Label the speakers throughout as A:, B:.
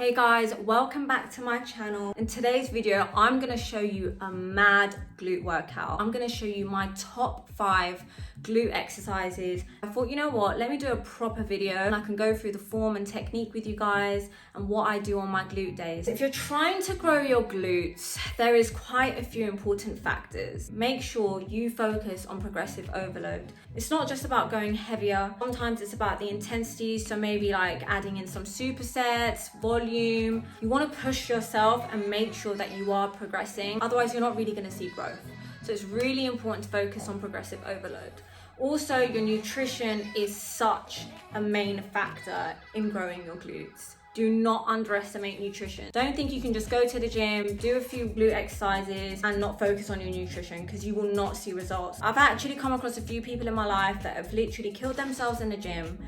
A: Hey guys, welcome back to my channel. In today's video, I'm gonna show you a mad glute workout. I'm gonna show you my top 5 glute exercises. I thought, you know what, let me do a proper video and I can go through the form and technique with you guys and what I do on my glute days. If you're trying to grow your glutes, there is quite a few important factors. Make sure you focus on progressive overload. It's not just about going heavier. Sometimes it's about the intensity, so maybe like adding in some supersets, volume. You want to push yourself and make sure that you are progressing. Otherwise, you're not really going to see growth. So it's really important to focus on progressive overload. Also, your nutrition is such a main factor in growing your glutes. Do not underestimate nutrition. Don't think you can just go to the gym, do a few glute exercises and not focus on your nutrition, because you will not see results. I've actually come across a few people in my life that have literally killed themselves in the gym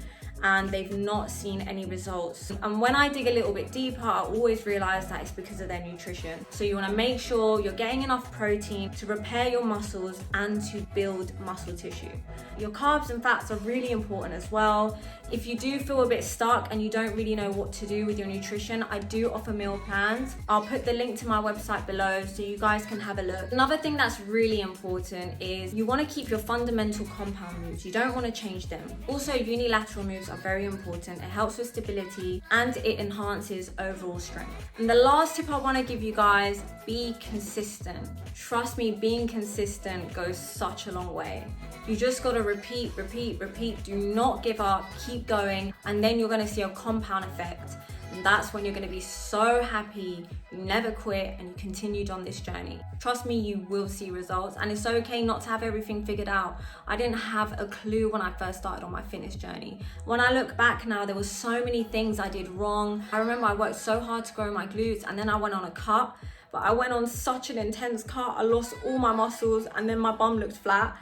A: and they've not seen any results. And when I dig a little bit deeper, I always realize that it's because of their nutrition. So you wanna make sure you're getting enough protein to repair your muscles and to build muscle tissue. Your carbs and fats are really important as well. If you do feel a bit stuck and you don't really know what to do with your nutrition, I do offer meal plans. I'll put the link to my website below so you guys can have a look. Another thing that's really important is you wanna keep your fundamental compound moves. You don't wanna change them. Also, unilateral moves are very important. It helps with stability and it enhances overall strength. And the last tip I want to give you guys, be consistent. Trust me, being consistent goes such a long way. You just got to repeat. Do not give up, keep going, and then you're going to see a compound effect. And that's when you're going to be so happy you never quit and you continued on this journey. Trust me, you will see results, and it's okay not to have everything figured out. I didn't have a clue when I first started on my fitness journey. When I look back now, there were so many things I did wrong. I remember I worked so hard to grow my glutes and then I went on a cut, but I went on such an intense cut, I lost all my muscles and then my bum looked flat.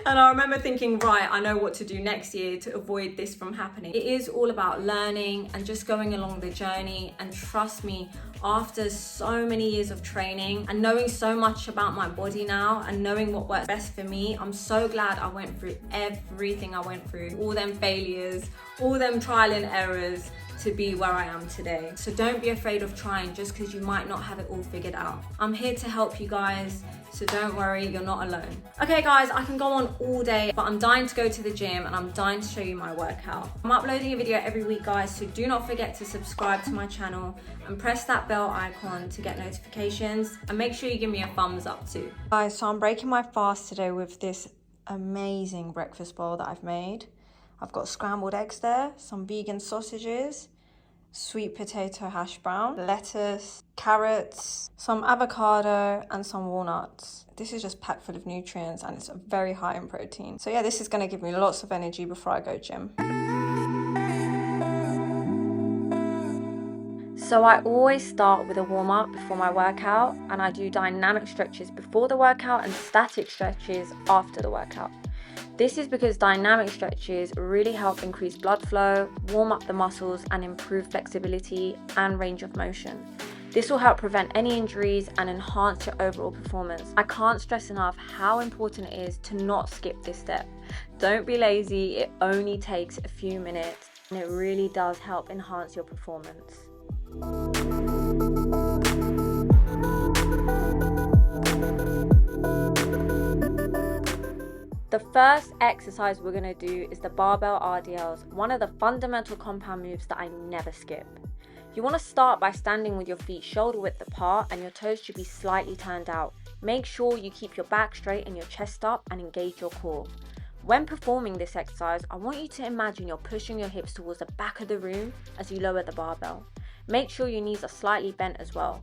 A: And I remember thinking, right, I know what to do next year to avoid this from happening. It is all about learning and just going along the journey. And trust me, after so many years of training and knowing so much about my body now and knowing what works best for me, I'm so glad I went through everything I went through, all them failures, all them trial and errors to be where I am today. So don't be afraid of trying just because you might not have it all figured out. I'm here to help you guys, so don't worry, you're not alone. Okay guys, I can go on all day, but I'm dying to go to the gym and I'm dying to show you my workout. I'm uploading a video every week guys, so do not forget to subscribe to my channel and press that bell icon to get notifications, and make sure you give me a thumbs up too. Guys, so I'm breaking my fast today with this amazing breakfast bowl that I've made. I've got scrambled eggs there, some vegan sausages, sweet potato hash brown, lettuce, carrots, some avocado and some walnuts. This is just packed full of nutrients and it's very high in protein. So yeah, this is going to give me lots of energy before I go gym. So I always start with a warm-up before my workout, and I do dynamic stretches before the workout and static stretches after the workout. This is because dynamic stretches really help increase blood flow, warm up the muscles and improve flexibility and range of motion. This will help prevent any injuries and enhance your overall performance. I can't stress enough how important it is to not skip this step. Don't be lazy, it only takes a few minutes and it really does help enhance your performance. The first exercise we're going to do is the barbell RDLs, one of the fundamental compound moves that I never skip. You want to start by standing with your feet shoulder width apart and your toes should be slightly turned out. Make sure you keep your back straight and your chest up and engage your core. When performing this exercise, I want you to imagine you're pushing your hips towards the back of the room as you lower the barbell. Make sure your knees are slightly bent as well.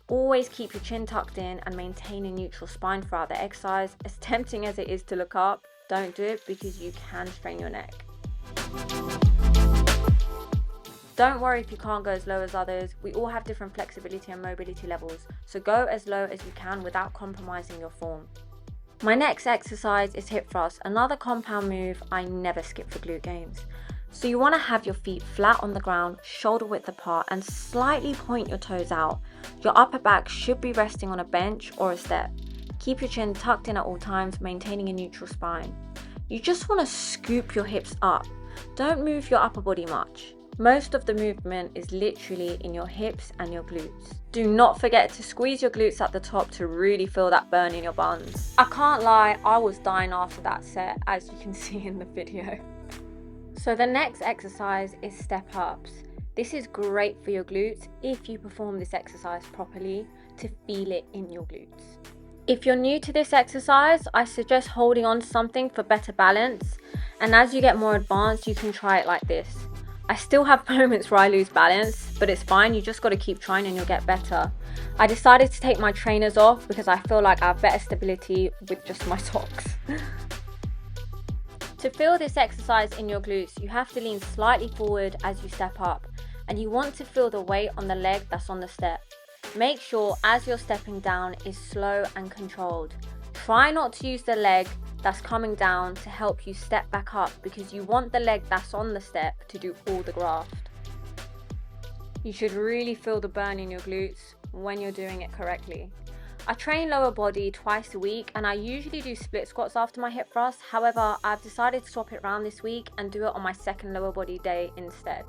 A: Always keep your chin tucked in and maintain a neutral spine throughout the exercise. As tempting as it is to look up, don't do it because you can strain your neck. Don't worry if you can't go as low as others. We all have different flexibility and mobility levels, so go as low as you can without compromising your form. My next exercise is hip thrust, another compound move I never skip for glute gains. So you want to have your feet flat on the ground, shoulder width apart, and slightly point your toes out. Your upper back should be resting on a bench or a step. Keep your chin tucked in at all times, maintaining a neutral spine. You just want to scoop your hips up. Don't move your upper body much. Most of the movement is literally in your hips and your glutes. Do not forget to squeeze your glutes at the top to really feel that burn in your buns. I can't lie, I was dying after that set, as you can see in the video. So the next exercise is step ups. This is great for your glutes if you perform this exercise properly to feel it in your glutes. If you're new to this exercise, I suggest holding on to something for better balance, and as you get more advanced, you can try it like this. I still have moments where I lose balance, but it's fine, you just got to keep trying and you'll get better. I decided to take my trainers off because I feel like I have better stability with just my socks. To feel this exercise in your glutes, you have to lean slightly forward as you step up, and you want to feel the weight on the leg that's on the step. Make sure as you're stepping down is slow and controlled. Try not to use the leg that's coming down to help you step back up, because you want the leg that's on the step to do all the graft. You should really feel the burn in your glutes when you're doing it correctly. I train lower body twice a week and I usually do split squats after my hip thrust. However, I've decided to swap it around this week and do it on my second lower body day instead.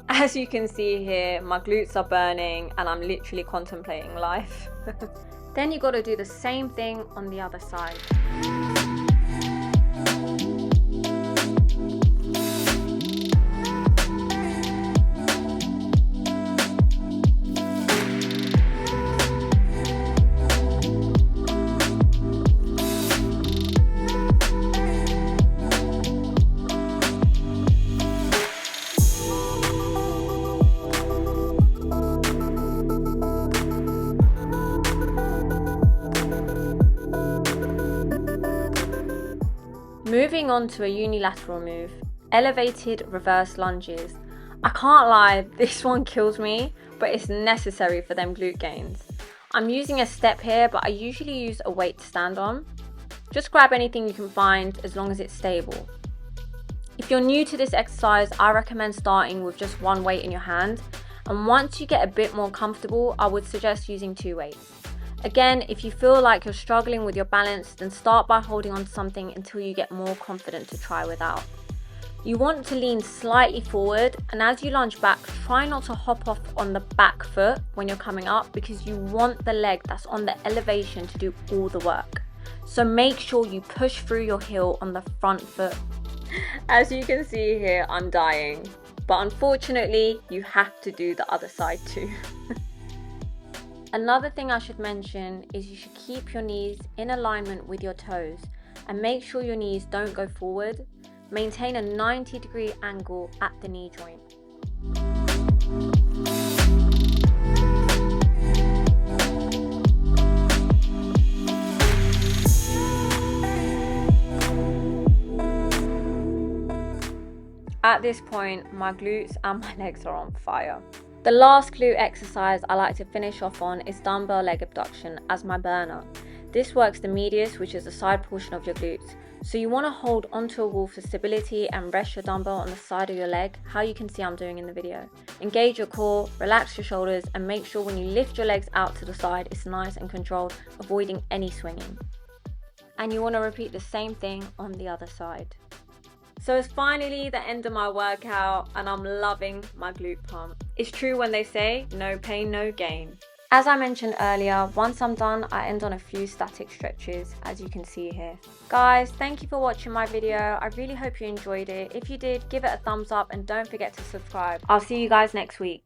A: As you can see here, my glutes are burning and I'm literally contemplating life. Then you got to do the same thing on the other side. Moving on to a unilateral move, elevated reverse lunges. I can't lie, this one kills me, but it's necessary for them glute gains. I'm using a step here, but I usually use a weight to stand on. Just grab anything you can find as long as it's stable. If you're new to this exercise, I recommend starting with just one weight in your hand, and once you get a bit more comfortable, I would suggest using 2 weights. Again, if you feel like you're struggling with your balance, then start by holding on to something until you get more confident to try without. You want to lean slightly forward, and as you lunge back, try not to hop off on the back foot when you're coming up, because you want the leg that's on the elevation to do all the work. So make sure you push through your heel on the front foot. As you can see here, I'm dying, but unfortunately, you have to do the other side too. Another thing I should mention is you should keep your knees in alignment with your toes and make sure your knees don't go forward. Maintain a 90-degree angle at the knee joint. At this point, my glutes and my legs are on fire. The last glute exercise I like to finish off on is dumbbell leg abduction as my burner. This works the medius, which is the side portion of your glutes. So you want to hold onto a wall for stability and rest your dumbbell on the side of your leg, how you can see I'm doing in the video. Engage your core, relax your shoulders, and make sure when you lift your legs out to the side, it's nice and controlled, avoiding any swinging. And you want to repeat the same thing on the other side. So it's finally the end of my workout and I'm loving my glute pump. It's true when they say, no pain, no gain. As I mentioned earlier, once I'm done, I end on a few static stretches, as you can see here. Guys, thank you for watching my video. I really hope you enjoyed it. If you did, give it a thumbs up and don't forget to subscribe. I'll see you guys next week.